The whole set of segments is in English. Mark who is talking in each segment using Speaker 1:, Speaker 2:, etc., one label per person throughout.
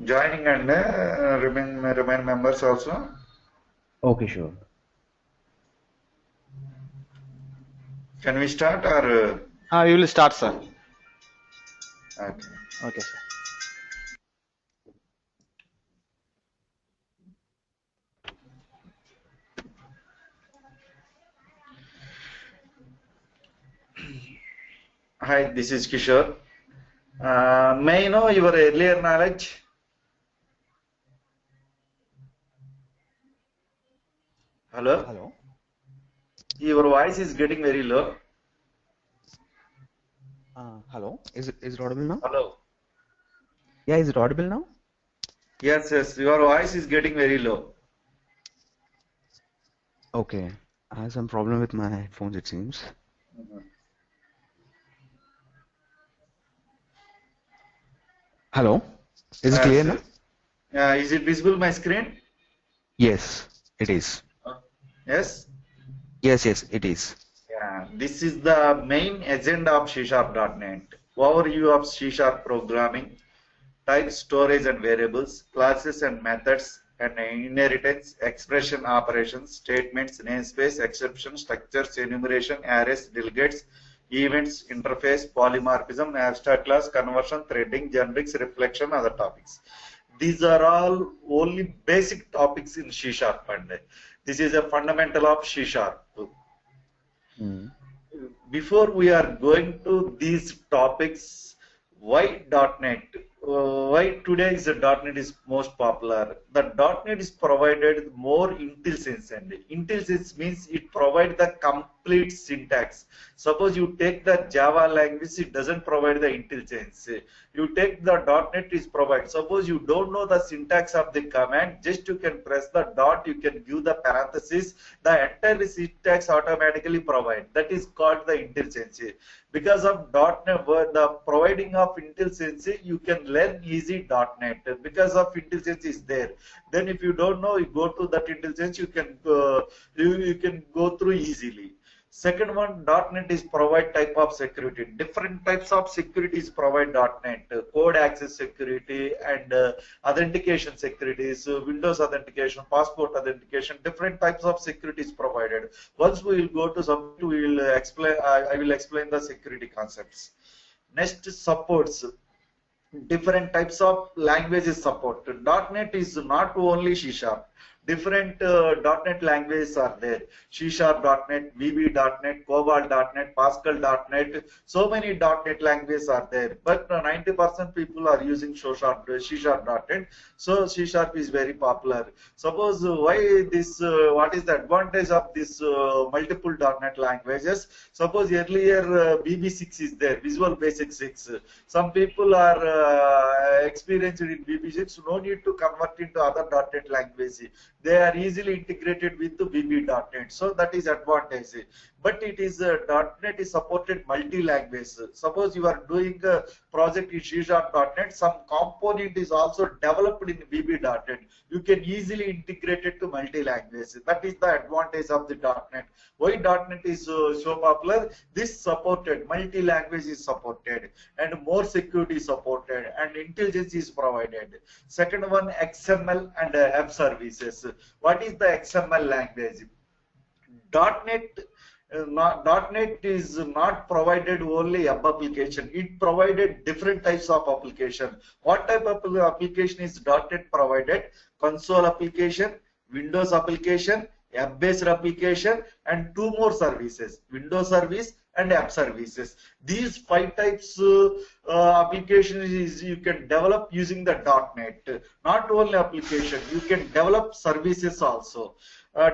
Speaker 1: joining and remain members also.
Speaker 2: Okay, sure.
Speaker 1: Can we start or?
Speaker 3: We will start, sir.
Speaker 1: Okay.
Speaker 3: Okay, sir.
Speaker 1: Hi, this is Kishore. May I know your earlier knowledge? Hello?
Speaker 2: Hello.
Speaker 1: Your voice is getting very low.
Speaker 2: Hello. Is it audible now?
Speaker 1: Hello?
Speaker 2: Yeah, is it audible now?
Speaker 1: Yes, your voice is getting very low.
Speaker 2: Okay. I have some problem with my headphones, it seems. Hello. Is it clear now?
Speaker 1: Is it visible my screen?
Speaker 2: Yes, it is.
Speaker 1: Yes?
Speaker 2: Yes, it is.
Speaker 1: Yeah, this is the main agenda of C#.NET. Overview of C# programming, types, storage and variables, classes and methods, and inheritance, expression operations, statements, namespace, exception, structures, enumeration, arrays, delegates, events, interface, polymorphism, abstract class, conversion, threading, generics, reflection, other topics. These are all only basic topics in C#, and this is a fundamental of C#. Before we are going to these topics, why .NET? Why today is the .NET is most popular? The .NET is provided more intelligence, and intelligence means it provides the complete syntax. Suppose you take the Java language, it doesn't provide the intelligence. You take the .NET is provided. Suppose you don't know the syntax of the command, just you can press the dot, you can give the parenthesis, the entire syntax automatically provide. That is called the intelligence. Because of .NET, the providing of intelligence, you can learn easy .NET. Because of intelligence is there. Then if you don't know, you go to that intelligence, you can go through easily. Second one, .NET is provide type of security. Different types of securities provide .NET. Code access security and authentication securities, Windows authentication, passport authentication, different types of securities provided. Once we will go to some, we will explain. I will explain the security concepts. Next, supports. Different types of languages support. .NET is not only C#. Different .NET languages are there. C#, .NET, VB.NET, COBOL.NET, Pascal.NET. So many .NET languages are there. But 90% people are using C#, .NET. So C# is very popular. Suppose why this? What is the advantage of this multiple .NET languages? Suppose earlier VB6 is there, Visual Basic 6. Some people are experienced in VB6. No need to convert into other .NET language. They are easily integrated with the VB.NET. So that is advantage. But it is .NET is supported multi-language. Suppose you are doing a project in C#.NET, some component is also developed in VB.NET. You can easily integrate it to multi-language. That is the advantage of the .NET. Why .NET is so popular? This supported, multi-language is supported, and more security is supported, and intelligence is provided. Second one, XML and web services. What is the XML language? .NET .NET is not provided only web application. It provided different types of application. What type of application is .NET provided? Console application, Windows application, app-based application, and two more services, Windows service and app services. These 5 types applications is you can develop using the .NET. Not only application, you can develop services also.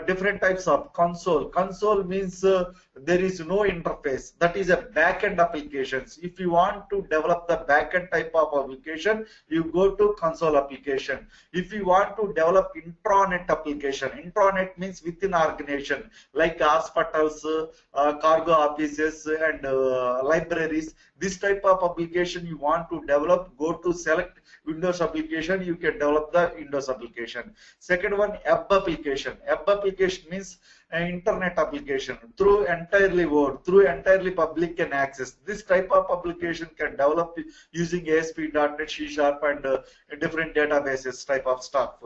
Speaker 1: Different types of console. Console means there is no interface. That is a backend applications. If you want to develop the backend type of application, you go to console application. If you want to develop intranet application, intranet means within organization, like hospitals, cargo offices, and libraries. This type of application you want to develop, go to select Windows application, you can develop the Windows application. Second one, web application. Web application means an internet application through entirely world, through entirely public can access. This type of application can develop using ASP.NET, C# and different databases type of stuff.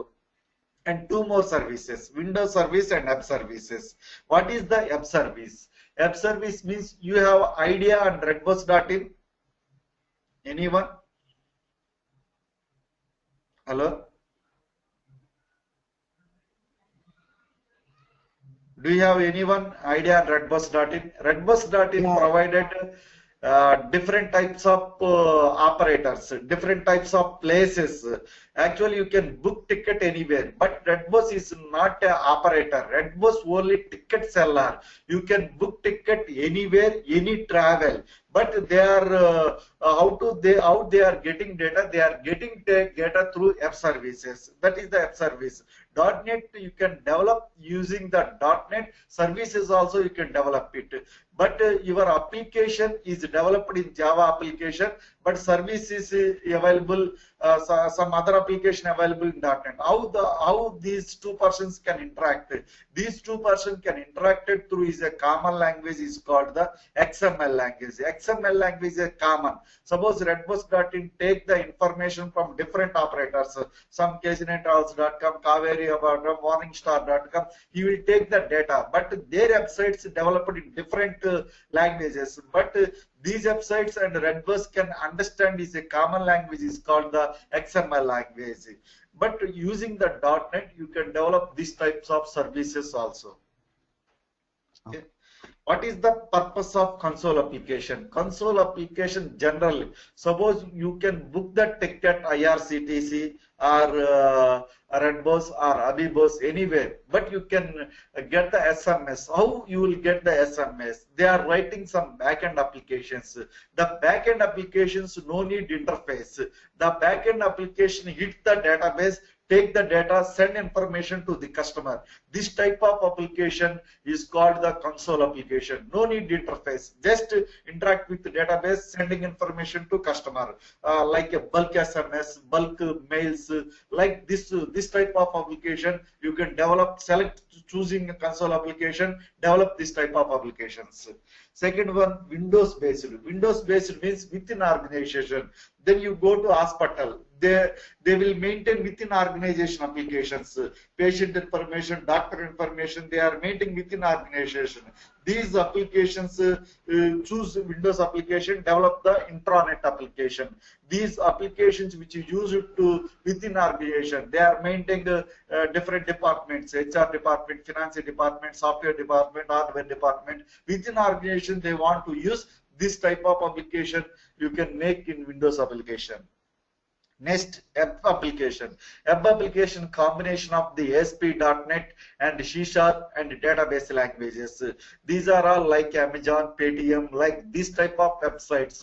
Speaker 1: And two more services, Windows service and app services. What is the app service? App service means you have idea on redbus.in. Anyone? Hello? Do you have anyone idea on redbus.in? Redbus.in
Speaker 2: Yeah.
Speaker 1: provided different types of operators, different types of places. Actually, you can book ticket anywhere, but Redbus is not an operator. Redbus only ticket seller. You can book ticket anywhere, any travel. But they are how they are getting data? They are getting data through app services. That is the app service. .NET you can develop using the .NET services also you can develop it. But your application is developed in Java application, but service is available, some other application available in .NET. How these two persons can interact? These two persons can interact through is a common language is called the XML language. XML language is common. Suppose redbus.in take the information from different operators, some casinetals.com, Kaveri.com, Morningstar.com. He will take the data, but their websites developed in different languages. But these websites and Redbus can understand is a common language is called the XML language. But using the .NET, you can develop these types of services also. Okay. What is the purpose of console application? Console application generally, suppose you can book the ticket IRCTC or Redbus or Abibus anywhere, but you can get the SMS. How you will get the SMS? They are writing some backend applications. The backend applications no need interface. The backend application hit the database, take the data, send information to the customer. This type of application is called the console application. No need interface. Just interact with the database, sending information to customer. Like a bulk SMS, bulk mails, like this type of application you can develop, select choosing a console application, develop this type of applications. Second one, Windows based. Windows based means within organization. Then you go to hospital. They will maintain within organization applications. Patient information, doctor information, they are maintaining within organization. These applications, choose Windows application, develop the intranet application. These applications which you use it to within organization, they are maintaining different departments, HR department, finance department, software department, hardware department. Within organization, they want to use this type of application you can make in Windows application. Next, app application. App application combination of the ASP.NET and C# and database languages. These are all like Amazon, Paytm, like this type of websites.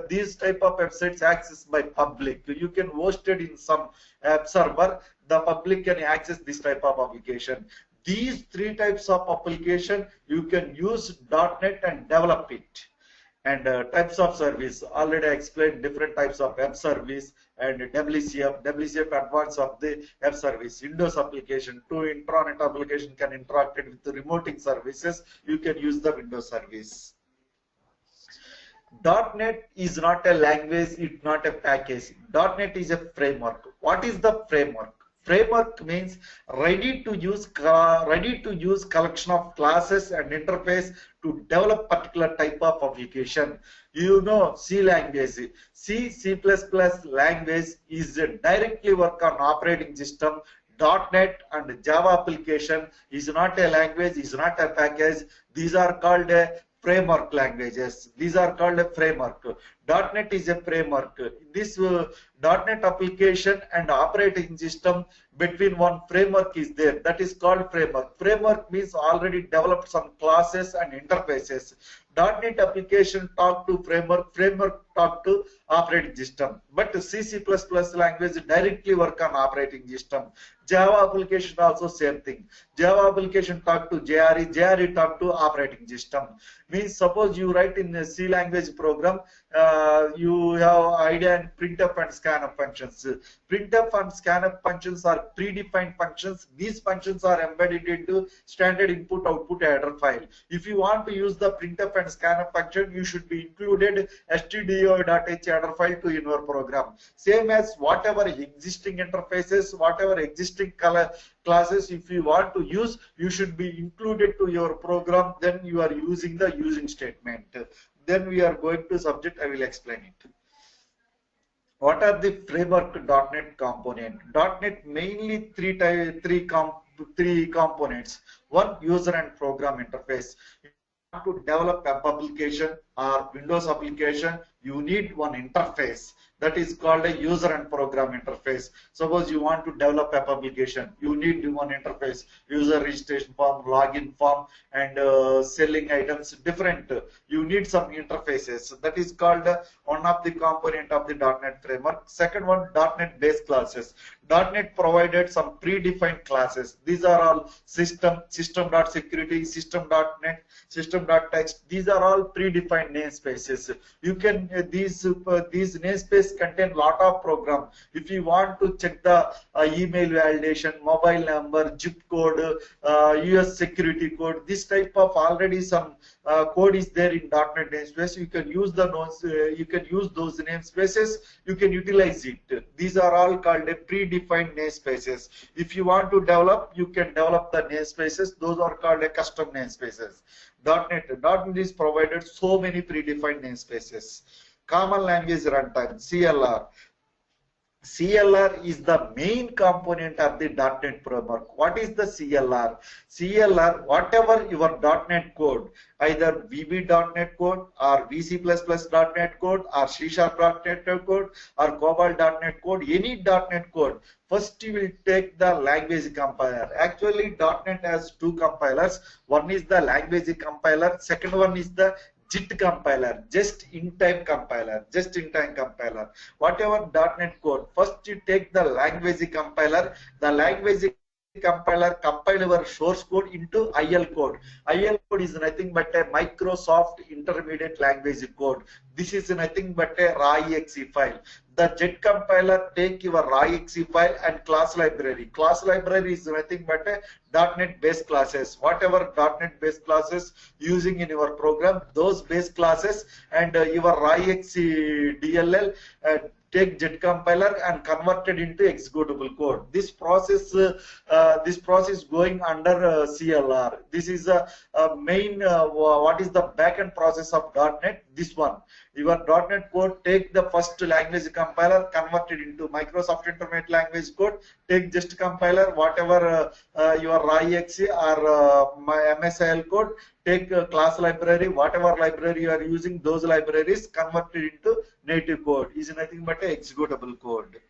Speaker 1: These type of websites accessed by public. You can host it in some app server. The public can access this type of application. These three types of application you can use .NET and develop it. And types of service, already I explained different types of web service and WCF advance of the web service. Windows application, to intranet application can interact with the remoting services. You can use the Windows service. .NET is not a language, it's not a package. .NET is a framework. What is the framework? Framework means ready to use collection of classes and interface to develop particular type of application. You know C language, C++ language is directly work on operating system. .NET and Java application is not a language, is not a package. These are called a framework languages. These are called a framework. .NET is a framework. This .NET application and operating system between one framework is there. That is called framework. Framework means already developed some classes and interfaces. .NET application talk to framework, framework talk to operating system. But C++ language directly work on operating system. Java application also same thing. Java application talk to JRE, JRE talk to operating system. Means suppose you write in a C language program, you have idea and printf and scanf functions. Printf and scanf functions are predefined functions. These functions are embedded into standard input output header file. If you want to use the printf and scanf function, you should be included stdio.h header file to your program. Same as whatever existing interfaces, whatever existing classes, if you want to use, you should be included to your program. Then you are using the using statement. Then we are going to subject. I will explain it. What are the framework.NET component? .NET mainly three components. One, user and program interface. If you want to develop web application or Windows application, you need one interface. That is called a user and program interface. Suppose you want to develop app application, you need one interface, user registration form, login form, and selling items different. You need some interfaces. That is called one of the component of the .NET framework. Second one, .NET base classes. .NET provided some predefined classes. These are all system.security, system.net, system.text. These are all predefined namespaces. You can these namespaces contain lot of program. If you want to check the email validation, mobile number, zip code, US security code, this type of already some code is there in .NET namespace. You can use the you can use those namespaces. You can utilize it. These are all called a predefined namespaces. If you want to develop, you can develop the namespaces. Those are called a custom namespaces. .NET is provided so many predefined namespaces. Common language runtime, CLR. CLR is the main component of the .NET framework. What is the CLR? CLR, whatever your .NET code, either VB.NET code or VC++.NET code or C#.NET code or COBOL.NET code, any .NET code, first you will take the language compiler. Actually, .NET has two compilers. One is the language compiler. Second one is the JIT compiler, just-in-time compiler, whatever .NET code, first you take the language compiler. The language compiler compile your source code into IL code. IL code is nothing but a Microsoft Intermediate Language code. This is nothing but a raw.exe file. The JIT compiler take your raw.exe file and class library. Class library is nothing but a .NET base classes. Whatever .NET base classes using in your program, those base classes and your raw.exe DLL take JIT compiler and converted into executable code. This process going under CLR. This is a main what is the backend process of .NET. This one, your .NET code take the first language compiler, converted into Microsoft Intermediate Language code, take JIT compiler, whatever your raw.exe or MSIL code, take class library, whatever library you are using, those libraries converted into native code is nothing but a executable code.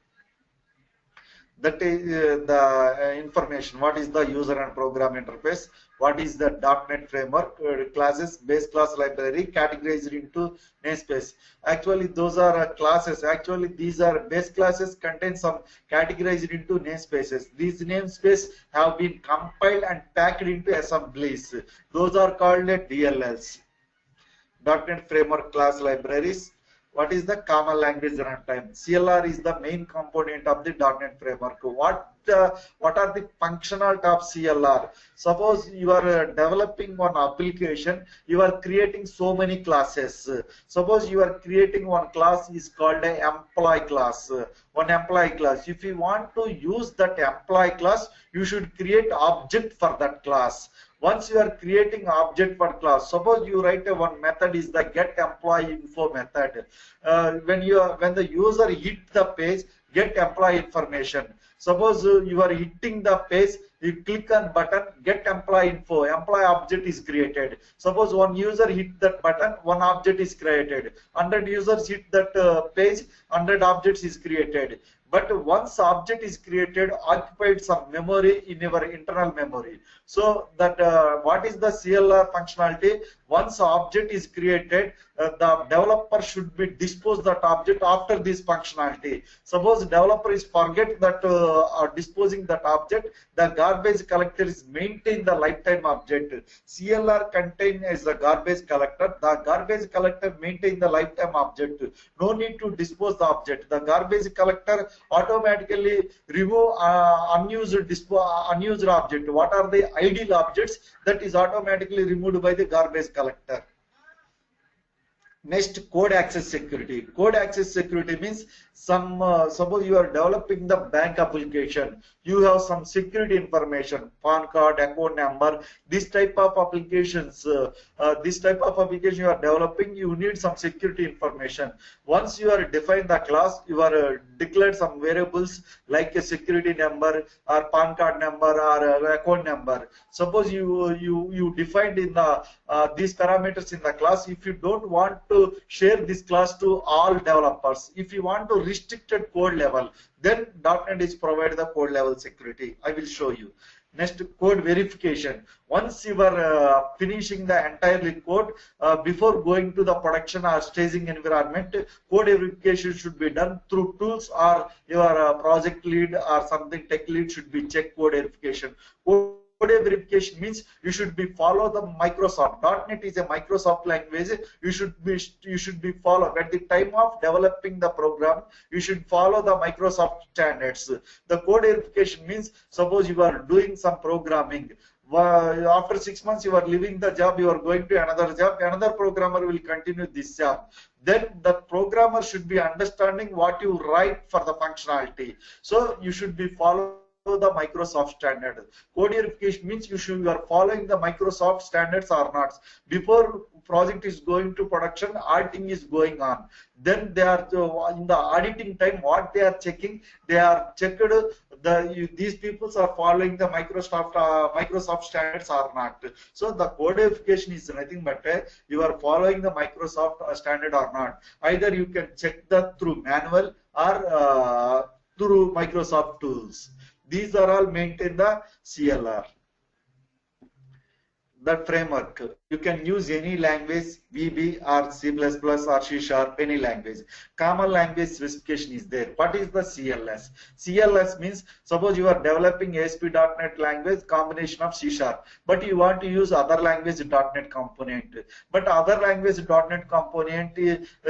Speaker 1: That is the information. What is the user and program interface? What is the .NET framework? Classes, base class library, categorized into namespace. Actually, those are classes. Actually, these are base classes contain some categorized into namespaces. These namespaces have been compiled and packed into assemblies. Those are called DLLs. .NET framework class libraries. What is the common language runtime? CLR is the main component of the .NET framework. What are the functionality of CLR? Suppose you are developing one application, you are creating so many classes. Suppose you are creating one class is called an employee class. One employee class. If you want to use that employee class, you should create object for that class. Once you are creating object for class, suppose you write one method is the get employee info method. When the user hit the page, get employee information. Suppose you are hitting the page, you click on button, get employee info, employee object is created. Suppose one user hit that button, one object is created. 100 users hit that page, 100 objects is created. But once object is created, occupied some memory in your internal memory. So that what is the CLR functionality? Once object is created, the developer should be dispose that object after this functionality. Suppose developer is forget that disposing that object, the garbage collector is maintain the lifetime object. CLR contain as the garbage collector. The garbage collector maintain the lifetime object. No need to dispose the object. The garbage collector automatically remove unused object. What are the ideal objects? That is automatically removed by the garbage collector. Next, code access security. Code access security means suppose you are developing the bank application, you have some security information, PAN card, account number, this type of applications, you are developing, you need some security information. Once you are defined the class, you are declared some variables like a security number or PAN card number or account number. Suppose you defined in the these parameters in the class. If you don't want to share this class to all developers, if you want to restricted code level, then .NET is provided the code level security. I will show you. Next, code verification. Once you are finishing the entirely code, before going to the production or staging environment, code verification should be done through tools, or your project lead or something tech lead should be check code verification. Code verification means you should be follow the Microsoft. .NET is a Microsoft language. You should be follow at the time of developing the program. You should follow the Microsoft standards. The code verification means suppose you are doing some programming. After 6 months you are leaving the job, you are going to another job. Another programmer will continue this job. Then the programmer should be understanding what you write for the functionality. So you should be follow the Microsoft standard. Code verification means you are following the Microsoft standards or not. Before project is going to production, auditing is going on. Then they are in the auditing time, what they are checking, they are checked these people are following the Microsoft standards or not. So the code verification is nothing but you are following the Microsoft standard or not. Either you can check that through manual or through Microsoft tools. These are all maintained the CLR. The framework, you can use any language, VB or C++ or C#, any language. Common language specification is there. What is the CLS? CLS means suppose you are developing ASP.NET language combination of C#, but you want to use other language .NET component. But other language .NET component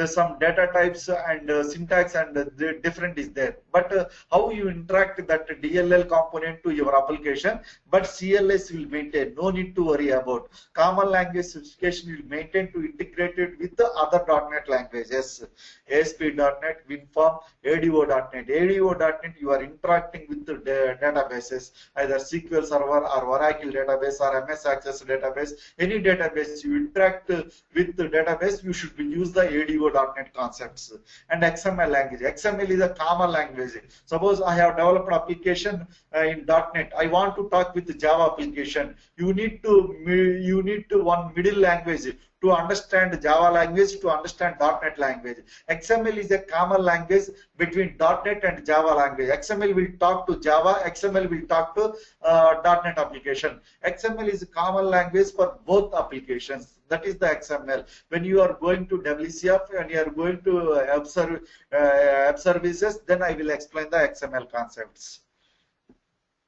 Speaker 1: some data types and syntax and different is there. But how you interact that DLL component to your application, but CLS will maintain. No need to worry about. Common language specification will maintain to integrate it with the other .NET languages. ASP.NET, WinForm, ADO.NET. ADO.NET you are interacting with the databases, either SQL Server or Oracle database or MS Access database. Any database you interact with the database, you should use the ADO.NET concepts. And XML language. XML is a common language. Suppose I have developed application in .NET. I want to talk with the Java application. You need to one middle language to understand Java language, to understand .NET language. XML is a common language between .NET and Java language. XML will talk to Java, XML will talk to .NET application. XML is a common language for both applications. That is the XML. When you are going to WCF and you are going to app services, then I will explain the XML concepts.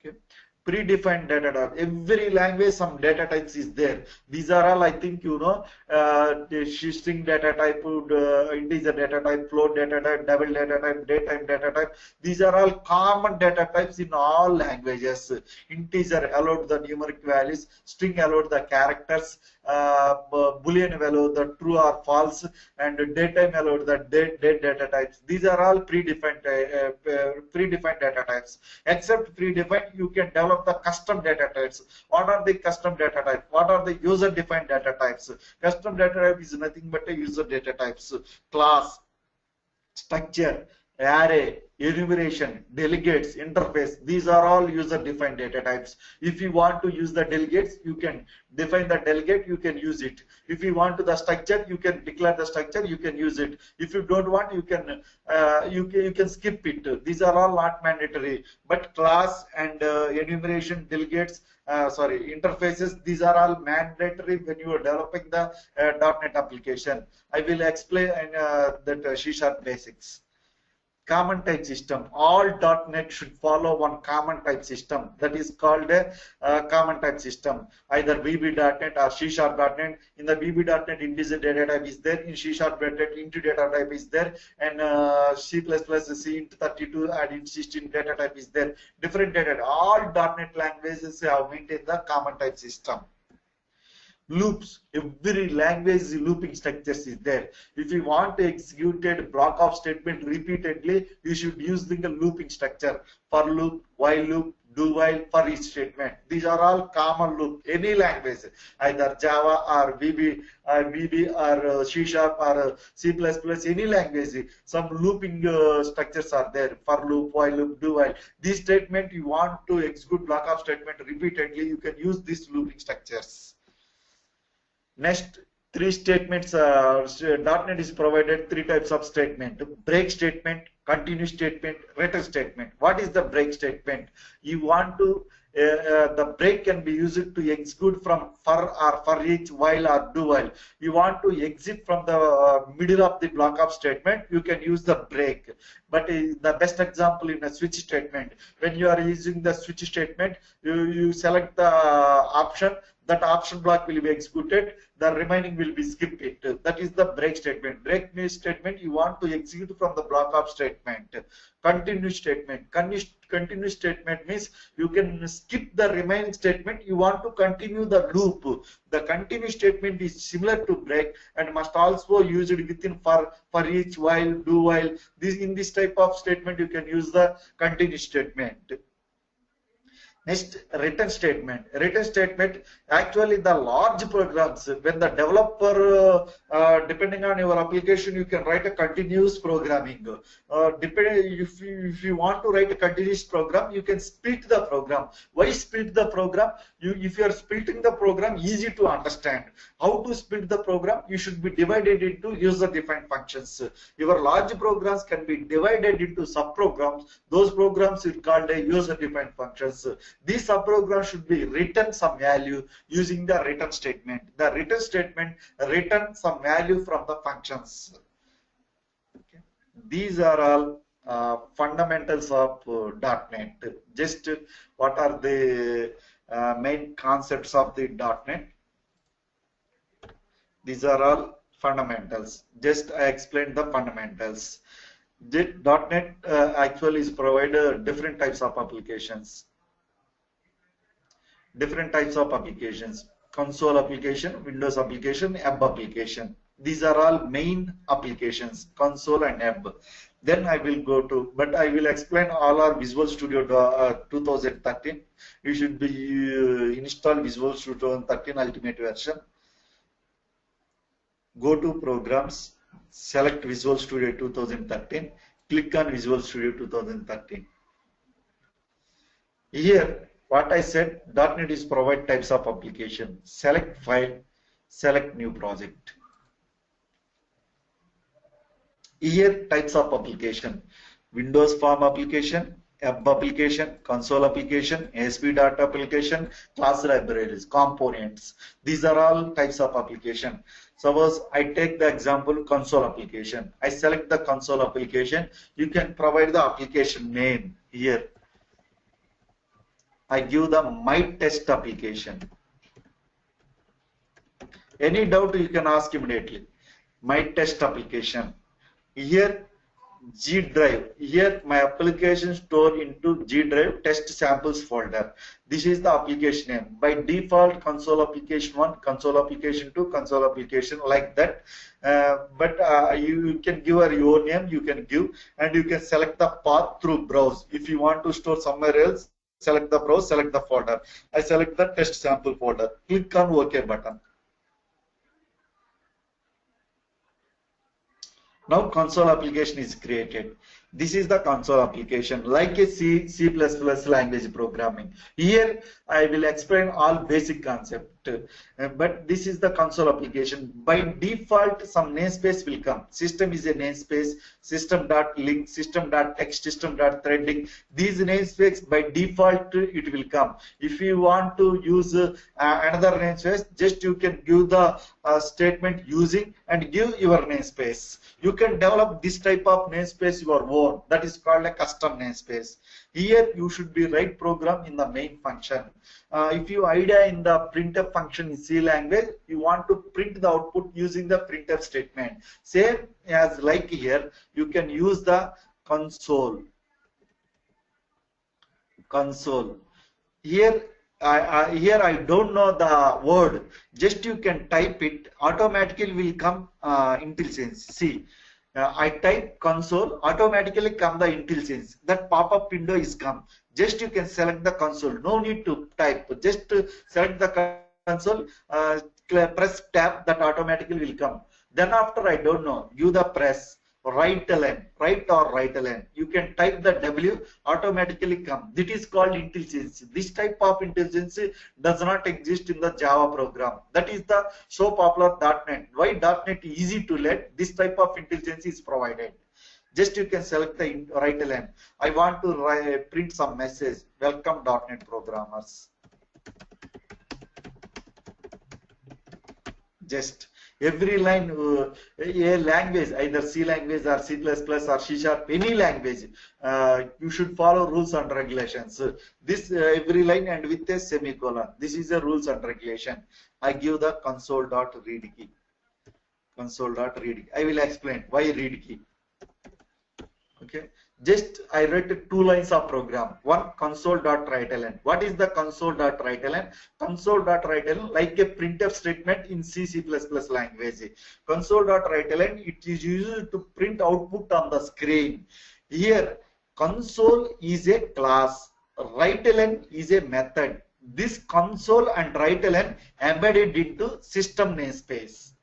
Speaker 1: Okay. Predefined data type. Every language some data types is there. These are all, I think you know, the string data type, integer data type, float data type, double data type, datetime data type. These are all common data types in all languages. Integer allowed the numeric values, string allowed the characters, boolean value the true or false, and datetime allowed the date data types. These are all predefined data types. Except predefined, you can develop the custom data types. What are the custom data types? What are the user defined data types? Custom data type is nothing but a user data types. Class, structure, array, enumeration, delegates, interface. These are all user-defined data types. If you want to use the delegates, you can define the delegate, you can use it. If you want to the structure, you can declare the structure, you can use it. If you don't want, you can you can skip it. These are all not mandatory. But class and enumeration, delegates, interfaces, these are all mandatory when you are developing the .NET application. I will explain that C# basics. Common type system. All .NET should follow one common type system. That is called a common type system. Either VB.NET or C#.NET. In the VB.NET, integer data type is there. In C#.NET, int data type is there. And C++, int32 and int16 data type is there. Different data. All .NET languages have maintained the common type system. Loops, every language looping structures is there. If you want to execute a block of statement repeatedly, you should use the looping structure. For loop, while loop, do while, for each statement. These are all common loop. Any language, either Java or VB or C# or C++, any language, some looping structures are there. For loop, while loop, do while. This statement you want to execute block of statement repeatedly, you can use these looping structures. Next, three statements. .NET is provided three types of statement: break statement, continue statement, return statement. What is the break statement? You want to the break can be used to execute from for each, while or do while. You want to exit from the middle of the block of statement, you can use the break. But the best example in a switch statement, when you are using the switch statement, you select the option. That option block will be executed, the remaining will be skipped. That is the break statement. Break statement, you want to execute from the block of statement. Continue statement. Continue statement means you can skip the remaining statement, you want to continue the loop. The continue statement is similar to break and must also use it within for each, while, do while. In this type of statement, you can use the continue statement. Next, return statement. Return statement, actually the large programs, when the developer, depending on your application, you can write a continuous programming. If you want to write a continuous program, you can split the program. Why split the program? If you are splitting the program, easy to understand. How to split the program? You should be divided into user-defined functions. Your large programs can be divided into sub-programs. Those programs are called a user-defined functions. This subprogram should be return some value using the return statement. The return statement return some value from the functions. Okay. These are all fundamentals of .NET. Just what are the main concepts of the .NET? These are all fundamentals. Just I explained the fundamentals. .NET actually is provided different types of applications. Different types of applications: console application, Windows application, web application. These are all main applications, console and web. Then I will go to, but I will explain all our Visual Studio 2013. You should be install Visual Studio 2013 Ultimate version. Go to programs, select Visual Studio 2013, click on Visual Studio 2013. Here, what I said, .NET is provide types of application. Select file, select new project. Here, types of application: Windows Form application, web application, console application, ASP.NET application, class libraries, components. These are all types of application. Suppose I take the example console application. I select the console application. You can provide the application name here. I give the my test application. Any doubt you can ask immediately. My test application. Here G drive. Here my application stored into G drive test samples folder. This is the application name. By default, console application 1, console application 2, console application, like that. But you can give your name, you can give, and you can select the path through browse. If you want to store somewhere else, select the browse, select the folder. I select the test sample folder. Click on OK button. Now console application is created. This is the console application, like a C++ language programming. Here I will explain all basic concept, but this is the console application. By default, some namespace will come. System is a namespace, system.link, system.text, system.threading. These namespace by default it will come. If you want to use another namespace, just you can give the statement using and give your namespace. You can develop this type of namespace your own. That is called a custom namespace. Here you should be write program in the main function. If you idea in the printf function in C language, you want to print the output using the printf statement. Same as like here, you can use the console. Here I don't know the word. Just you can type it. Automatically will come IntelliSense. See, I type console. Automatically come the IntelliSense. That pop-up window is come. Just you can select the console. No need to type. Just select the console. Press tab. That automatically will come. Then after I don't know. Give the press. Right or right ln. You can type the W, automatically come. This is called intelligence. This type of intelligence does not exist in the Java program. That is the so popular .NET. Why .NET easy to learn? This type of intelligence is provided. Just you can select the right ln. I want to print some message. Welcome .NET programmers. Just every line, a language, either C language or C++ or C#, any language, you should follow rules and regulations. This every line and with a semicolon. This is the rules and regulation. I give the console.read key. Console.read key. I will explain why read key. Okay. Just I write 2 lines of program. One console.writeLn. What is the console.writeLn? Console.writeLn like a printf statement in C++ language. Console.writeLn, it is used to print output on the screen. Here console is a class, writeLn is a method. This console and writeLn embedded into system namespace.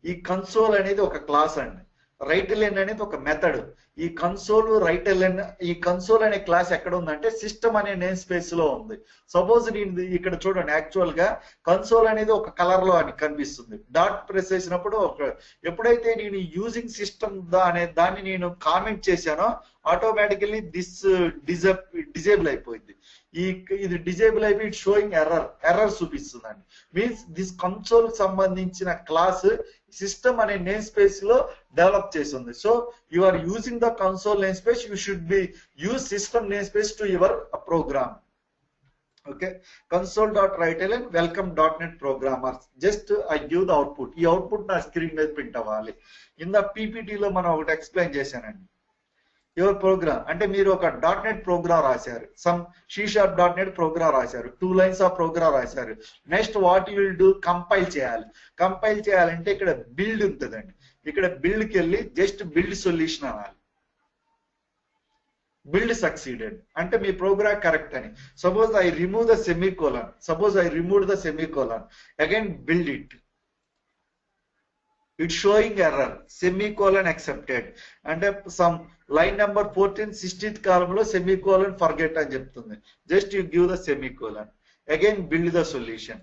Speaker 1: ఈ console అనేది ఒక class అండి. writeLn అనేది ఒక method. ఈ console writeLn, ఈ console అనే class ఎక్కడ ఉందంటే సిస్టమ్ అనే నేమ్ స్పేస్ లో ఉంది. సపోజ్ నేను ఇక్కడ చూడండి, యాక్చువల్ గా కన్సోల్ అనేది ఒక కలర్ లో అని కనిపిస్తుంది. డాట్ ప్రెస్ చేసినప్పుడు ఎప్పుడైతే నేను యూజింగ్ సిస్టమ్ అనే దాన్ని నేను కామెంట్ చేశానో ఆటోమేటికల్లీ దిస్ డిజేబుల్ అయిపోయింది. ఇది డిజేబుల్ అయిపోయి ఇట్ షోయింగ్ ఎర్రర్ చూపిస్తుందండి. మీన్స్ దిస్ కన్సోల్ సంబంధించిన క్లాస్ సిస్టమ్ అనే నేమ్ స్పేస్ లో డెవలప్ చేసి ఉంది. So you are using the console namespace, you should be use system namespace to your program. Okay, console.writeLn welcome .NET programmers. Just I give the output. ఈ output నా screen మీద print అవ్వాలి. కింద పీపీటీలో మనం ఒకటి explain చేశానండి. Your programme అంటే మీరు ఒక .NET ప్రోగ్రామ్ రాశారు, సమ్ C#.NET ప్రోగ్రామ్ రాశారు, 2 lines ఆఫ్ ప్రోగ్రామ్ రాశారు. Next what you will do, compile చేయాలి. కంపైల్ చేయాలంటే ఇక్కడ బిల్డ్ ఉంటుందండి. ఇక్కడ బిల్డ్కి వెళ్ళి జస్ట్ బిల్డ్ సొల్యూషన్ అనాలి. బిల్డ్ సక్సీడెడ్ అంటే మీ ప్రోగ్రామ్ కరెక్ట్ అని. Suppose I remove the semicolon, suppose I remove the semicolon, again build it. It's showing error, semicolon accepted. అంటే some line number 14 16th column లో semicolon forget అని చెప్తుంది. Just you give the semicolon, again build the solution.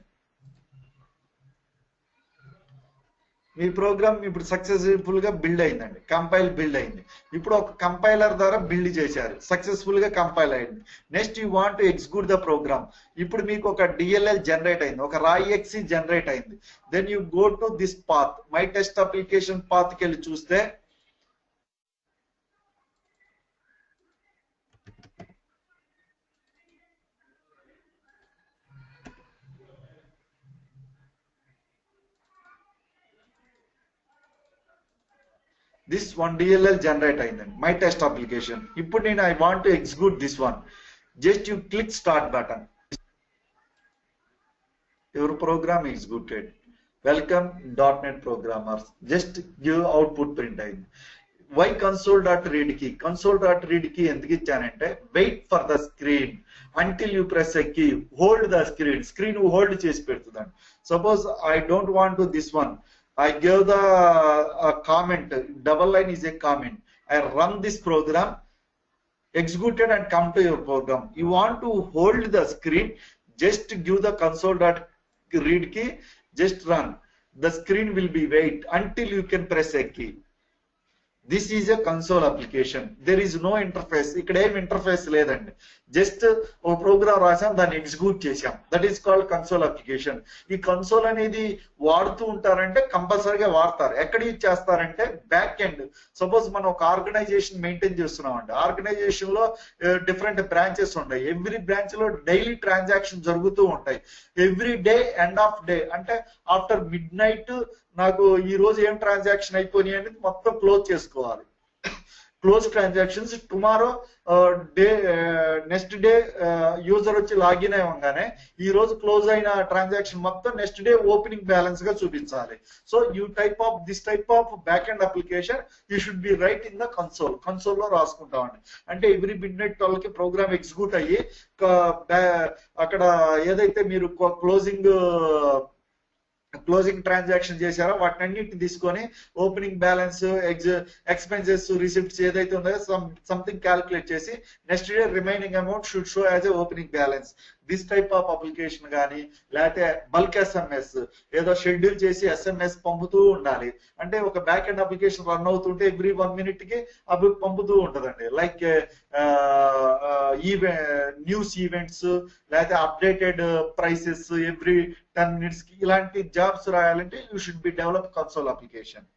Speaker 1: మీ program ఇప్పుడు successful గా build అయిందండి, compile build అయింది. ఇప్పుడు ఒక కంపైలర్ ద్వారా బిల్డ్ చేశారు, సక్సెస్ఫుల్ గా కంపైల్ అయింది. Next you want to execute the program. ఇప్పుడు మీకు ఒక డిఎల్ఎల్ జనరేట్ అయింది, ఒక రాయిఎక్సి జనరేట్ అయింది. Then you go to this path, my test application path కి వెళ్ళి చూస్తే this one DLL generate అయిందండి, మై టెస్ట్ అప్లికేషన్. ఇప్పుడు నేను I want to execute this one. Just you click start button, your program executed. Welcome .NET programmers. Just give output print అయింది. Why console.read key? console.read key ఎందుకు ఇచ్చానంటే wait for the screen until you press a key, hold the screen. Screen hold చేసి పెడుతుందండి. Suppose I don't want to this one, I gave the comment. Double line is a comment. I run this program, executed and come to your program. You want to hold the screen, just give the console.read key, just run. The screen will be wait until you can press a key. This is a console application. There is no interface. ఇక్కడ ఏం interface లేదండి. Just ఒక programme రాసాం, దాన్ని execute చేసాం. That is called console application. ఈ console అనేది వాడుతూ ఉంటారంటే కంపల్సరీగా వాడతారు. ఎక్కడ యూజ్ చేస్తారంటే బ్యాక్ ఎండ్. సపోజ్ మనం ఒక ఆర్గనైజేషన్ మెయింటైన్ చేస్తున్నాం అండి. ఆర్గనైజేషన్ లో డిఫరెంట్ బ్రాంచెస్ ఉంటాయి. ఎవ్రీ బ్రాంచ్ లో డైలీ ట్రాన్సాక్షన్ జరుగుతూ ఉంటాయి. Every day end of day అంటే ఆఫ్టర్ మిడ్ నైట్ నాకు ఈ రోజు ఏం ట్రాన్సాక్షన్ అయిపోయినాయి అనేది మొత్తం క్లోజ్ చేసుకోవాలి. Close transactions tomorrow day next day user వచ్చి లాగిన్ అవ్వగానే ఈ రోజు క్లోజ్ అయిన ట్రాన్సాక్షన్ మొత్తం నెక్స్ట్ డే ఓపెనింగ్ బ్యాలెన్స్ గా చూపించాలి. So this type of back end application you should be right in the console లో రాసుకుంటామండి. అంటే ఎవ్రీ మిడ్ నైట్ వాళ్ళకి ప్రోగ్రామ్ ఎగ్జిక్యూట్ అయ్యి అక్కడ ఏదైతే మీరు క్లోజింగ్ ట్రాన్సాక్షన్ చేశారో వాటినన్నిటిని తీసుకొని ఓపెనింగ్ బ్యాలెన్స్, ఎక్స్పెన్సెస్, రిసిప్ట్స్ ఏదైతే ఉన్నాయో సంథింగ్ క్యాల్కులేట్ చేసి next day remaining amount should show as a opening balance. This type of application కానీ లేకపోతే బల్క్ ఎస్ఎంఎస్ ఏదో షెడ్యూల్ చేసి ఎస్ఎంఎస్ పంపుతూ ఉండాలి. అంటే ఒక బ్యాక్ ఎండ్ అప్లికేషన్ రన్ అవుతుంటే ఎవ్రీ 1 minute కి అవి పంపుతూ ఉంటదండి. లైక్ న్యూస్ ఈవెంట్స్ లేకపోతే అప్డేటెడ్ ప్రైసెస్ ఎవ్రీ 10 minutes కి ఇలాంటి జాబ్స్ రాయాలంటే you should B develop console application.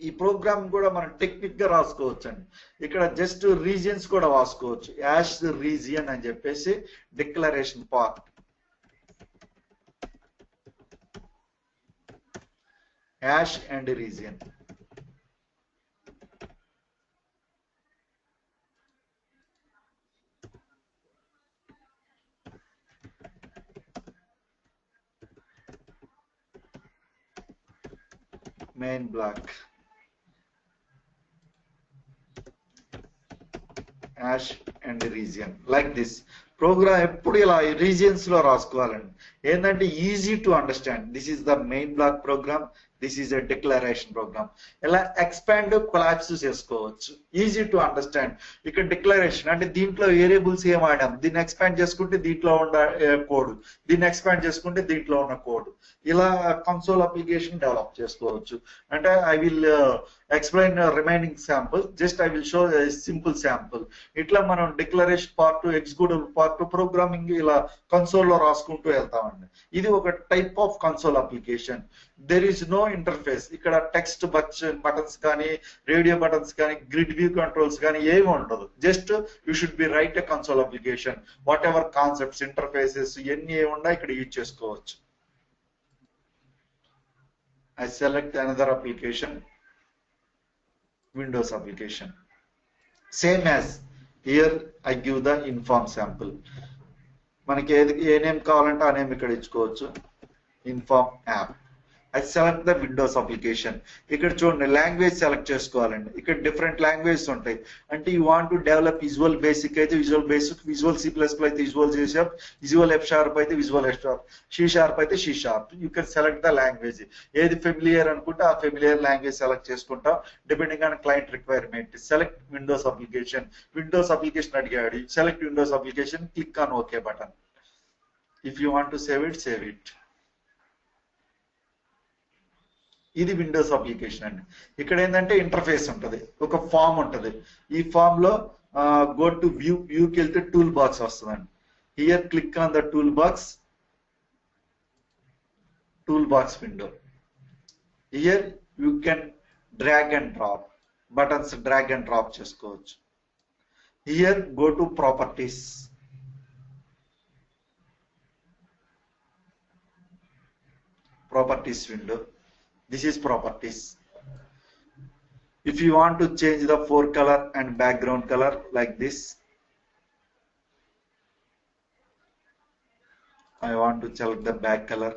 Speaker 1: ఈ ప్రోగ్రామ్ కూడా మనం టెక్నిక్ గా రాసుకోవచ్చు అండి. ఇక్కడ జస్ట్ రీజియన్స్ కూడా రాసుకోవచ్చు. యాష్ రీజియన్ అని చెప్పేసి declaration part, hash and region. Main block, hash and region like this. Program ఎప్పుడు ఇలా రీజియన్స్ లో రాసుకోవాలండి. ఏంటంటే easy to understand. This is the main block program, this is a declaration program. ఇలా ఎక్స్పాండ్ కొలాప్స్ చేసుకోవచ్చు, easy to understand. ఇక్కడ declaration అంటే దీంట్లో వేరియబుల్స్ ఏం ఆడాం, దీన్ని ఎక్స్పాండ్ చేసుకుంటే దీంట్లో ఉన్న కోడ్, దీన్ని ఎక్స్పాండ్ చేసుకుంటే దీంట్లో ఉన్న కోడ్. ఇలా కన్సోల్ అప్లికేషన్ డెవలప్ చేసుకోవచ్చు. అంటే I will explain remaining sample, just I will show simple sample. ఇట్లా మనం declaration part, executive part, programming ఇలా కన్సోల్ లో రాసుకుంటూ వెళ్తామండి. ఇది ఒక type of console application. There is no interface. ఇక్కడ టెక్స్ట్ బటన్స్ కానీ, రేడియో బటన్స్ కానీ, గ్రిడ్ వ్యూ కంట్రోల్స్ కానీ ఏమి ఉండదు. Just you should be write a console application. Whatever concepts, interfaces ఎన్ని ఏమున్నా ఇక్కడ యూజ్ చేసుకోవచ్చు. I select another application, Windows application. Same as here I give the inform sample. మనకి ఏ name కావాలంటే ఆ నేమ్ ఇక్కడ ఇచ్చుకోవచ్చు. Inform app. I select the Windows application. ఇక్కడ చూడండి లాంగ్వేజ్ సెలెక్ట్ చేసుకోవాలండి. ఇక్కడ డిఫరెంట్ లాంగ్వేజెస్ ఉంటాయి. అంటే you want to develop visual basic అయితే విజువల్ బేసిక్, విజువల్ C++ అయితే విజువల్ C#, విజువల్ F# అయితే విజువల్ F#, C# అయితే C#. You can select the language. ఏది ఫెమిలియర్ అనుకుంటే ఆ ఫెమిలియర్ లాంగ్వేజ్ సెలెక్ట్ చేసుకుంటాం depending on client requirement. Select Windows application. Windows application అడిగాడు, select Windows application, click on okay button. If you want to save it, save it. ఇది Windows application అండి. ఇక్కడ ఏంటంటే interface ఉంటుంది, ఒక ఫామ్ ఉంటుంది. ఈ ఫామ్ లో గో టు వ్యూకి వెళ్తే టూల్ బాక్స్ వస్తుందండి. Here click on the toolbox window. Here you can drag and drop buttons, drag and drop చేసుకోవచ్చు. Here go to properties. Properties window. This is properties. If you want to change the forecolor and background color like this, I want to select the back color.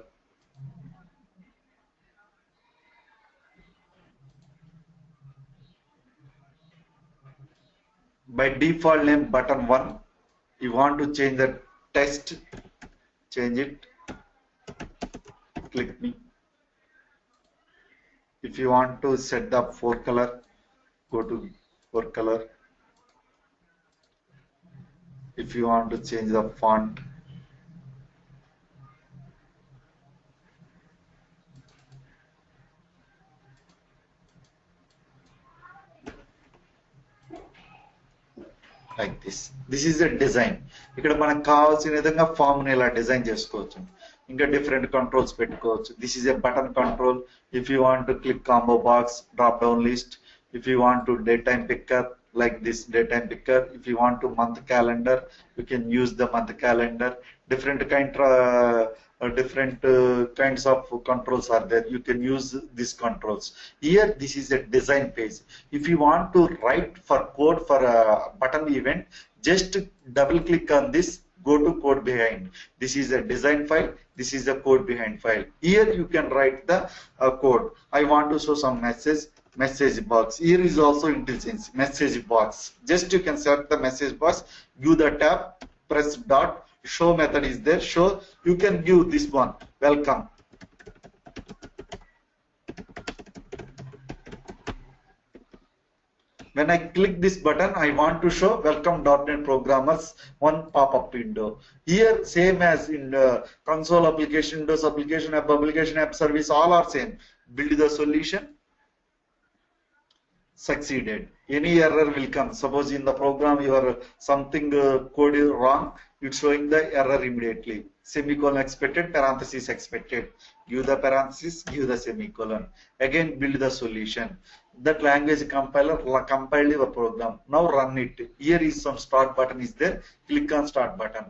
Speaker 1: By default name button 1. You want to change the text, change it. click me. If you want to set the forecolor, go to forecolor. If you want to change the font, like this. This is a design. ఇక్కడ మనకు కావాల్సిన విధంగా form ని ఇలా design చేసుకోవచ్చు. ఇంకా different controls పెట్టుకోవచ్చు. This is a button control. If you want to click combo box, drop down list. If you want to daytime picker, like this daytime picker. If you want to month calendar, you can use the month calendar. Different kinds of controls are there. You can use these controls. Here, this is a design page. If you want to write for code for a button event, just double click on this. Go to code behind. This is a design file. This is the code behind file. Here you can write the code. I want to show some message box. Here is also intelligence message box. Just you can select the message box, give the tab, press dot, show method is there. Show, you can give this one, welcome. When I click this button, I want to show welcome.NET programmers one pop-up window. Here, same as in console application, Windows application, app service, all are same. Build the solution. Succeeded. Any error will come. Suppose in the program your something code is wrong, it's showing the error immediately. Semicolon expected, parenthesis expected. Give the parenthesis, give the semicolon. Again build the solution. That language compiler compiled your program. Now run it. Here is some start button is there. Click on start button.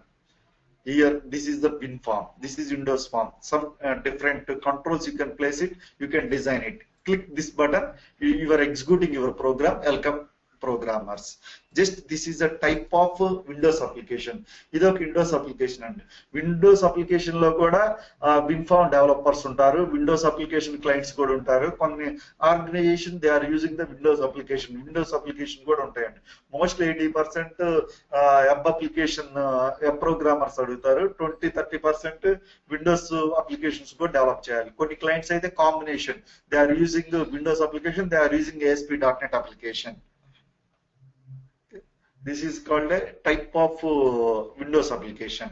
Speaker 1: Here, this is the pin form. This is Windows form. Some different controls you can place it. You can design it. Click this button. You are executing your program. Welcome programmers. Just this is a type of Windows application. This is a Windows application. And Windows application lo kuda WinForm developers untaru. Windows application clients kuda untaru. Konni organization they are using the Windows application. Windows application kuda untayandi. Mostly 80% web application web programmers adutaru. 20-30% Windows applications kuda develop cheyali. Konni clients aithe combination. They are using the Windows application. They are using ASP.NET application. This is called a type of Windows application.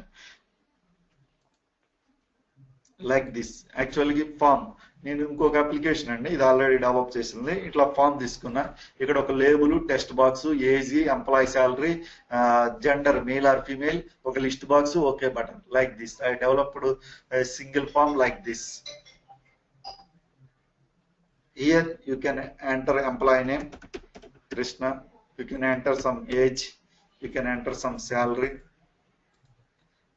Speaker 1: Like this. Actually, form. నేను ఇంకొక application అండి, ఇది already develop చేసింది. ఇట్లా form తీసుకున్నా. ఇక్కడ ఒక label, text box, age, employee salary, gender male or female, ఒక list box, okay button. Like this I developed single form like this. Here you can enter employee name, Krishna. You can enter some age, you can enter some salary.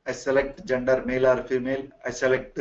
Speaker 1: I select gender male or female, I select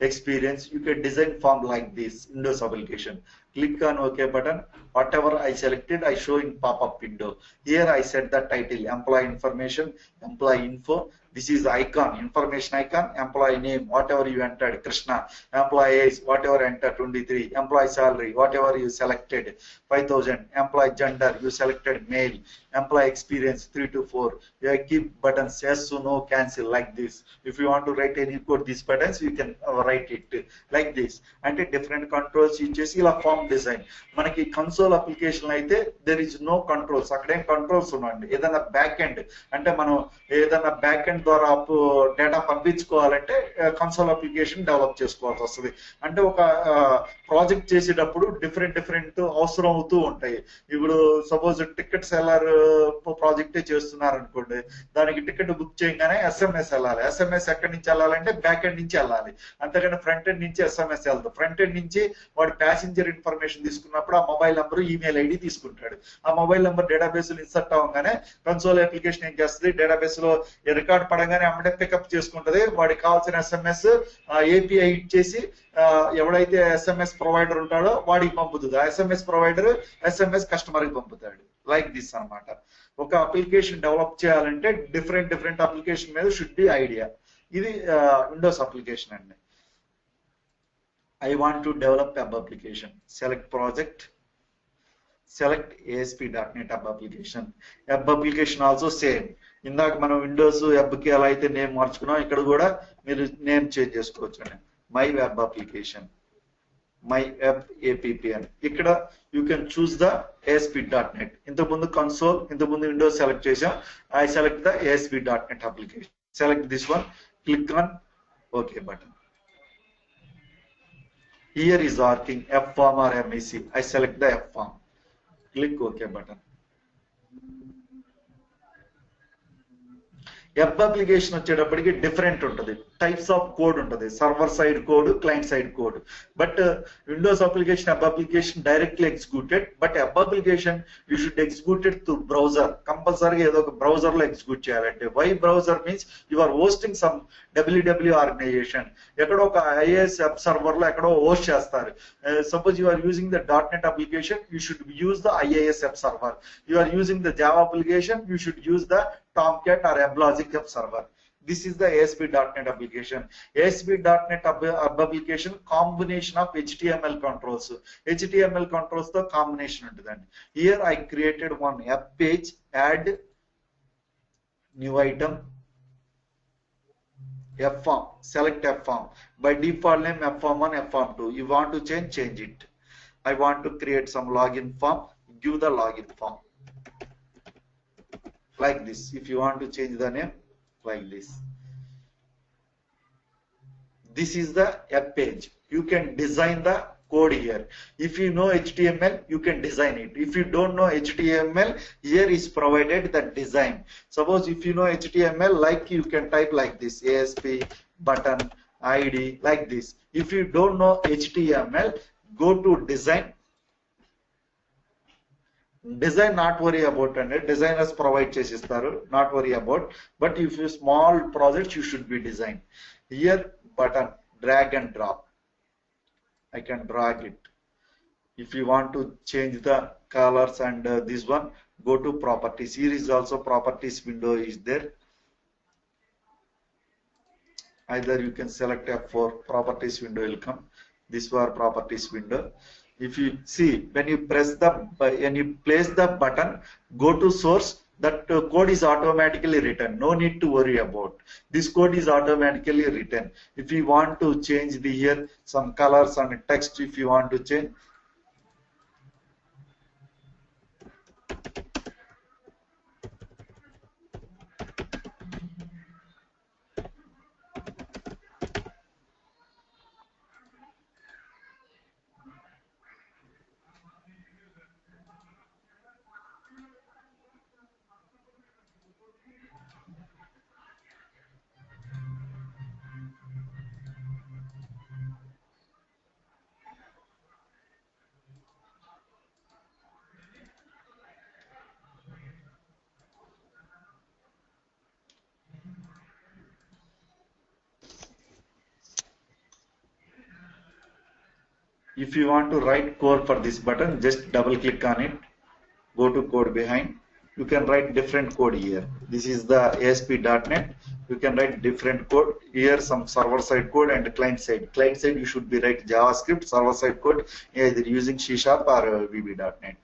Speaker 1: experience. You can design form like this, Windows application. Click on OK button. Whatever I selected, I show in pop-up window. Here I set the title, employee information, employee info. This is icon, information icon, employee name, whatever you entered, Krishna. Employee age, whatever entered, 23. Employee salary, whatever you selected, 5,000. Employee gender, you selected male. Employee experience, 3 to 4. You keep buttons, yes, no, cancel, like this. If you want to write any code, these buttons, you can write it like this. And different controls, you just see a form design. Manaki console application aithe, there is no controls. Akkadem controls unnandi. Edana backend, ante manu edana backend ద్వారా data పంపించుకోవాలంటే console application develop చేసుకోవాల్సి వస్తుంది. అంటే ఒక project చేసేటప్పుడు different అవసరం అవుతూ ఉంటాయి. ఇప్పుడు సపోజ్ టికెట్ సెల్లర్ ప్రాజెక్టే చేస్తున్నారు అనుకోండి, దానికి టికెట్ బుక్ చేయగానే SMS వెళ్ళాలి. SMS ఎక్కడి నుంచి వెళ్ళాలంటే బ్యాక్ ఎండ్ నుంచి వెళ్ళాలి. అంతేకాని ఫ్రంట్ ఎండ్ నుంచి SMS వెళ్తాం. ఫ్రంట్ ఎండ్ నుంచి వాడు ప్యాసింజర్ ఇన్ఫర్మేషన్ తీసుకున్నప్పుడు ఆ మొబైల్ నెంబర్, ఈమెయిల్ ఐడి తీసుకుంటాడు. ఆ మొబైల్ నెంబర్ డేటాబేస్ లో ఇన్సర్ట్ అవ్వగానే కన్సోల్ అప్లికేషన్ ఏం చేస్తుంది, డేటాబేస్ లో రికార్డ్ పడగానే అమ్మటే పికప్ చేసుకుంటది. వాడికి కావాల్సిన SMS API ఇచ్చేసి ఎవడైతే SMS ప్రొవైడర్ ఉంటాడో వాడికి పంపుతుంది. ఆ SMS ప్రొవైడర్ SMS కస్టమర్ కి పంపుతాడు. లైక్ దిస్ అన్నమాట. ఒక అప్లికేషన్ డెవలప్ చేయాలంటే డిఫరెంట్ అప్లికేషన్ మీద షుడ్ బి ఐడియా. ఇది విండోస్ అప్లికేషన్ అండి. I want to develop web application. Select project. Select ASP.NET web application. Web application also same. ఇందాక మనం విండోస్ వెబ్ కి ఎలా అయితే నేమ్ మార్చుకున్నాం, ఇక్కడ కూడా మీరు నేమ్ చేంజ్ చేసుకోవచ్చు. my web application, my web appn. Ikkada you can choose the ASP.NET. Intamundu console, intamundu Windows select chesam. I select the ASP.NET application. Select this one, click on OK button. Here is asking F form or MEC. I select the F form. Click OK button. Web application వచ్చేటప్పటికి different ఉంటుంది. Types of code ఉంటుంది. Server side code, client side code. But windows application web application directly executed. But web application you should executed through browser. కంపల్సరీగా ఏదో ఒక browser లో execute చేయాలంటే. Why browser means you are hosting some WW organization. ఎక్కడో ఒక IAS web server లో ఎక్కడో host చేస్తారు. Suppose you are using the .NET application, you should use the IAS web server. You are using the Java application, you should use the Tomcat or AppLogic web server. This is the ASP.NET application. ASP.NET application combination of HTML controls. HTML controls the combination untadandi. Here I created one app page, add new item, F form, select F form. By default name F form 1, F form 2. You want to change it. I want to create some login form, give the login form. Like this. If you want to change the name, like this. This is the app page. You can design the code here. If you know HTML, you can design it. If you don't know HTML, here is provided the design. Suppose if you know HTML, like you can type like this, ASP button ID, like this. If you don't know HTML, go to design. Design not worry about, and designers provide chesistaru, not worry about. But if you small projects, you should be design. Here button, drag and drop. I can drag it. If you want to change the colors and this one, go to properties. Here is also properties window is there. Either you can select F4, properties window will come. This was properties window. If you see, when you place the button, go to source, that code is automatically written. No need to worry about. This code is automatically written. If you want to change the here some colors and text, if you want to change, if you want to write code for this button, just double click on it, go to code behind. You can write different code here. This is the ASP.NET. You can write different code here, some server side code and client side. Client side you should be write JavaScript, server side code either using C# or VB.NET.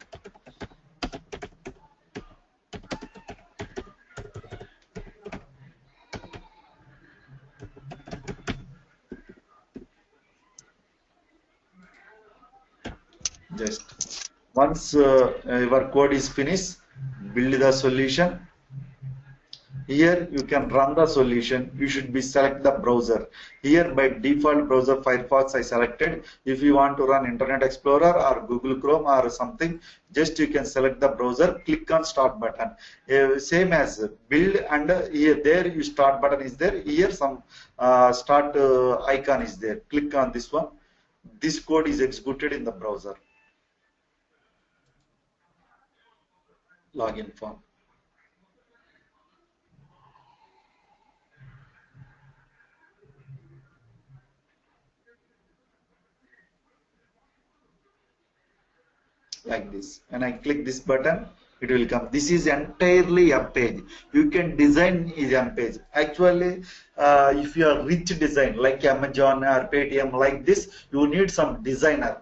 Speaker 1: Just once your code is finished, build the solution. Here you can run the solution. You should be select the browser. Here by default browser Firefox I selected. If you want to run Internet Explorer or Google Chrome or something, just you can select the browser, click on start button. Same as build, and here there you start button is there. Here some start icon is there. Click on this one. This code is executed in the browser. Login form. Like this. When I click this button, it will come. This is entirely a page. You can design is a page. Actually, if you are rich design like Amazon or Paytm like this, you need some designer.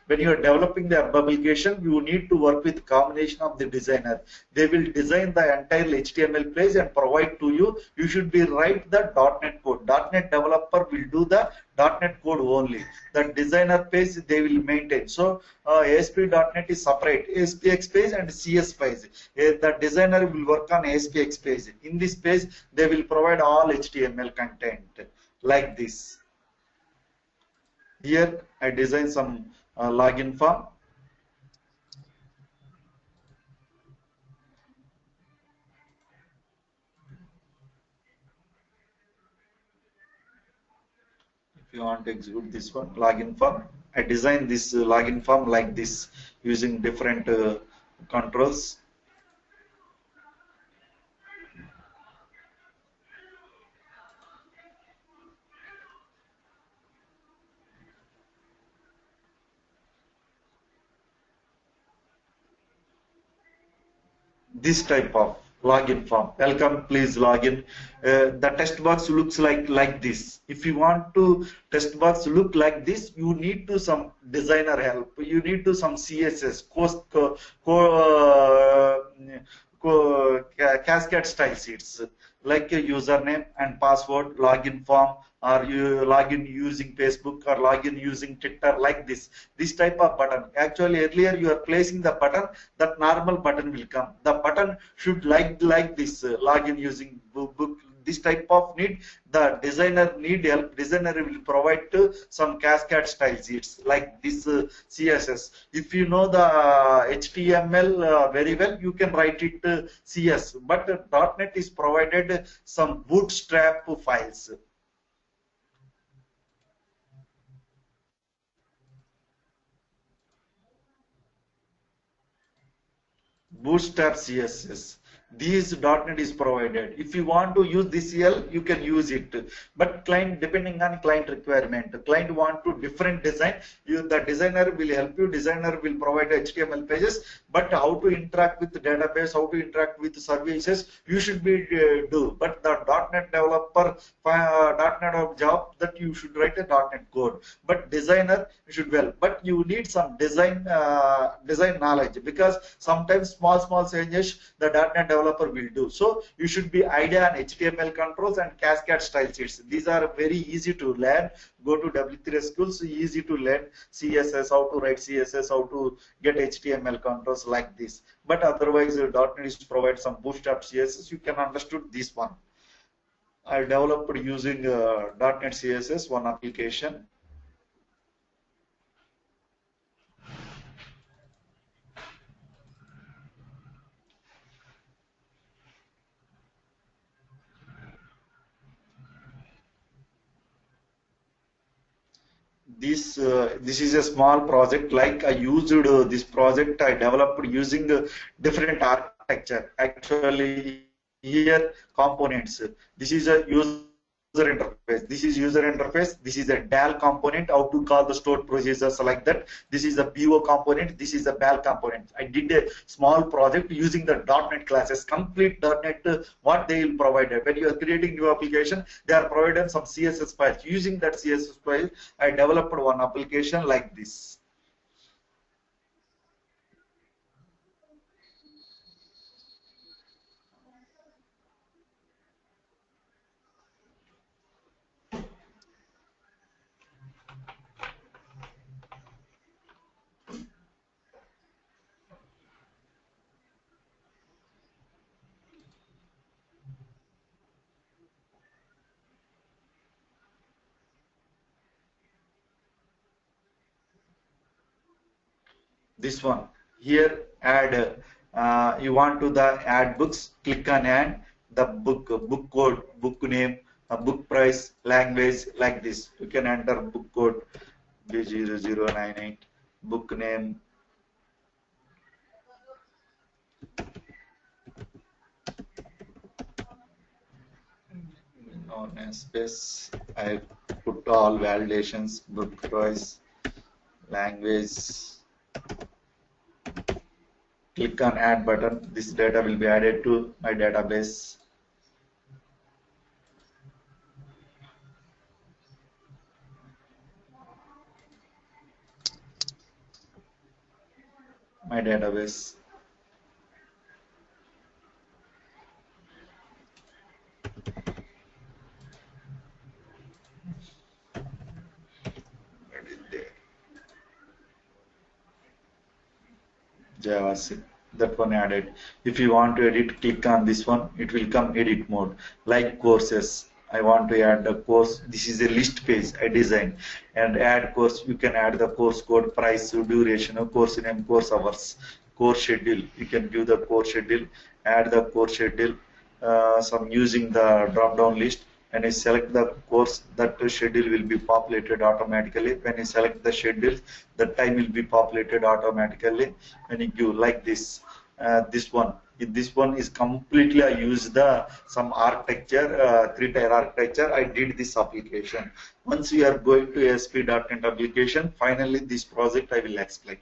Speaker 1: When you are developing the application, you need to work with combination of the designer. They will design the entire HTML page and provide to you. You should be write the .NET code. .NET developer will do the .NET code only. The designer page they will maintain. So ASP.NET is separate, ASPX page and CS page. The designer will work on ASPX page. In this page, they will provide all HTML content like this. Here I design some login form. If you want to execute this one, login form, I design this login form like this using different controls. This type of login form, welcome, please login. The text box looks like this. If you want to text box look like this, you need to some designer help, you need to some css cascade style sheets, like a username and password, login form, or you login using Facebook or login using Twitter, like this type of button. Actually earlier you are placing the button, that normal button will come. The button should like this login using book. This type of need, the designer need help. Designer will provide some cascade style sheets like this css. If you know the html very well, you can write it cs, but .NET is provided some bootstrap files. Bootstrap CSS. These .NET is provided. If you want to use this CL, you can use it. But client, depending on client requirement, client want to different design. The designer will help you. Designer will provide HTML pages. But how to interact with the database, how to interact with services, you should be do. But the .NET developer, .NET job, that you should write a .NET code. But designer should well. But you need some design knowledge, because sometimes small changes the .NET developer will do. So you should be idea on HTML controls and cascade style sheets. These are very easy to learn. Go to W3 schools, easy to learn CSS, how to write CSS, how to get HTML controls like this. But otherwise, .NET is provide some bootstrap CSS. You can understood this one. I developed using .NET CSS one application. This is a small project. Like I used this project, I developed using different architecture. Actually, here components. This is a user interface. This is user interface. This is a DAL component. How to call the stored procedures like that. This is a BO component. This is a BAL component. I did a small project using the .NET classes. Complete .NET what they will provide. When you are creating new application, they are provided some CSS files. Using that CSS file, I developed one application like this. This one here, add, you want to the add books, click on add the book code, book name, book price, language, like this. You can enter book code B0098, book name, no space. I put all validations, book price, language. Click on add button. This data will be added to my database. My database. JavaScript. That one added. If you want to edit, click on this one. It will come edit mode. Like courses. I want to add the course. This is a list page I designed. And add course. You can add the course code, price, duration, course name, course hours, course schedule. You can give the course schedule. Add the course schedule. Some using the drop down list. When you select the course, that schedule will be populated automatically. When you select the schedule, the time will be populated automatically. When you give like this, this one. This one is completely, I use the some architecture, three-tier architecture. I did this application. Once we are going to ASP.NET application, finally this project I will explain.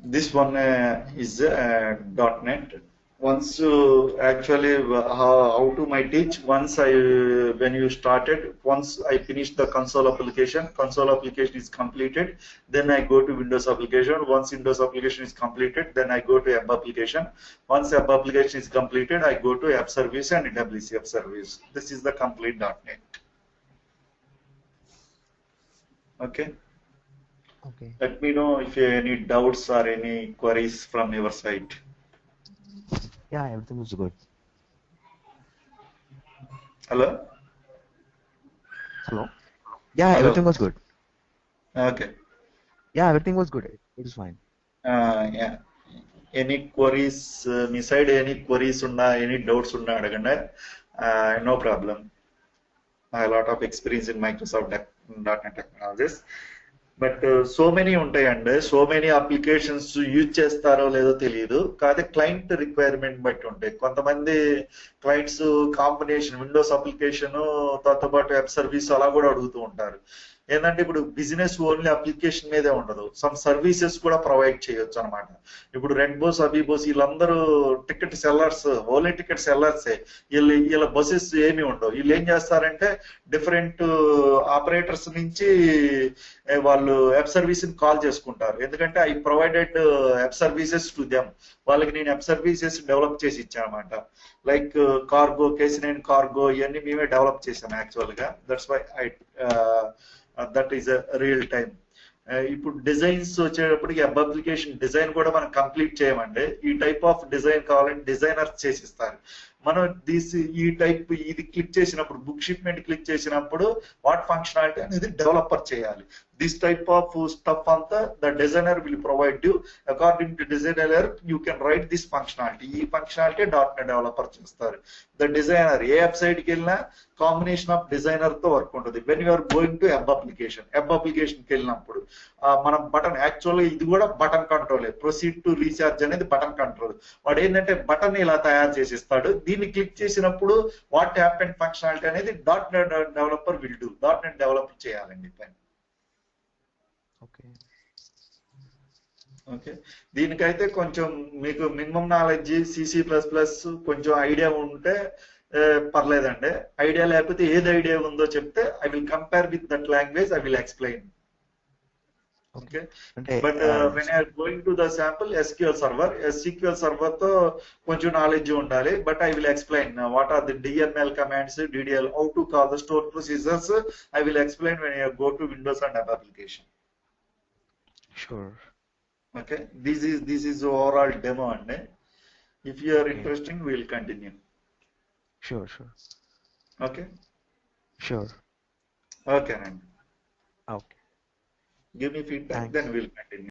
Speaker 1: This one is .NET. Once actually how to my teach. Once I when you started, once I finished the console application is completed. Then I go to Windows application. Once Windows application is completed, then I go to app application. Once app application is completed, I go to app service and WCF service. This is the complete .NET. Okay.
Speaker 2: Okay.
Speaker 1: Let me know if you have any doubts or any queries from your side.
Speaker 2: Yeah, everything was good.
Speaker 1: Hello?
Speaker 2: Hello? Yeah,
Speaker 1: Hello.
Speaker 2: everything was good.
Speaker 1: Okay.
Speaker 2: Yeah, everything was good. It was fine.
Speaker 1: Yeah. Any queries, me side any queries ఉన్నా, any doubts ఉన్నా అడగండి. No problem. I have a lot of experience in Microsoft .NET technologies. But so many ఉంటాయండి, so many applications use చేస్తారో లేదో తెలియదు. కాకపోతే client requirement బట్టి ఉంటాయి. కొంతమంది క్లయింట్స్ కాంబినేషన్ విండోస్ అప్లికేషన్ తో పాటు వెబ్ సర్వీస్ అలా కూడా అడుగుతూ ఉంటారు. ఏంటంటే ఇప్పుడు బిజినెస్ ఓన్లీ అప్లికేషన్ మీదే ఉండదు, సమ్ సర్వీసెస్ కూడా ప్రొవైడ్ చేయొచ్చు అనమాట. ఇప్పుడు రెడ్ బోస్, అబీబోస్ వీళ్ళందరూ టికెట్ సెల్లర్స్, ఓన్లీ టికెట్ సెల్లర్సే. వీళ్ళ బస్సెస్ ఏమి ఉండవు. వీళ్ళు ఏం చేస్తారంటే డిఫరెంట్ ఆపరేటర్స్ నుంచి వాళ్ళు వెబ్ సర్వీస్ ని కాల్ చేసుకుంటారు. ఎందుకంటే I provided web services to them. వాళ్ళకి నేను వెబ్ సర్వీసెస్ డెవలప్ చేసి ఇచ్చాను అనమాట. లైక్ కార్గో, కేసినైన్ కార్గో, ఇవన్నీ మేమే డెవలప్ చేసాం యాక్చువల్ గా. That's why I that is a real time. ఇప్పుడు డిజైన్స్ వచ్చేటప్పటికి వెబ్ అప్లికేషన్ డిజైన్ కూడా మనం కంప్లీట్ చేయమండి. ఈ టైప్ ఆఫ్ డిజైన్ కావాలంటే డిజైనర్స్ చేసిస్తారు. మనం ఈ టైప్ ఇది క్లిక్ చేసినప్పుడు, బుక్ షిప్మెంట్ క్లిక్ చేసినప్పుడు వాట్ ఫంక్షనాలిటీ అనేది డెవలపర్ చేయాలి. దిస్ టైప్ ఆఫ్ స్టఫ్ అంతా the designer will provide you. According to designer you can write this functionality. ఈ ఫంక్షనాలిటీ .NET డెవలపర్ చేస్తారు. ద డిజైనర్ ఏ వెబ్సైట్కి వెళ్ళినా కాంబినేషన్ ఆఫ్ డిజైనర్ తో work ఉంటుంది. When you are going to web అప్లికేషన్కి వెళ్ళినప్పుడు మనం బటన్, యాక్చువల్గా ఇది కూడా బటన్ కంట్రోలే. ప్రొసీడ్ టు రీఛార్జ్ అనేది బటన్ కంట్రోల్. వాడు ఏంటంటే బటన్ ఇలా తయారు చేసిస్తాడు. దీన్ని క్లిక్ చేసినప్పుడు వాట్ హ్యాపెన్ ఫంక్షనాలిటీ అనేది .NET developer will do. .NET developer చేయాలండి పని. ఓకే. దీనికైతే కొంచెం మీకు మినిమం నాలెడ్జ్ C++ కొంచెం ఐడియా ఉంటే పర్లేదండి. ఐడియా లేకపోతే ఏది ఐడియా ఉందో చెప్తే I will compare with that language, I will explain. Okay. But when I going to the sample SQL server తో కొంచెం నాలెడ్జ్ ఉండాలి. But I will explain what are the DML commands, DDL, how to call the store procedures. I will explain when you go to windows and web application.
Speaker 2: Sure.
Speaker 1: Okay, this is overall demo, and if you are interested, we will continue.
Speaker 2: Sure.
Speaker 1: Okay.
Speaker 2: Sure.
Speaker 1: Okay, and
Speaker 2: Okay.
Speaker 1: give me feedback.
Speaker 2: Thanks.
Speaker 1: Then we'll continue.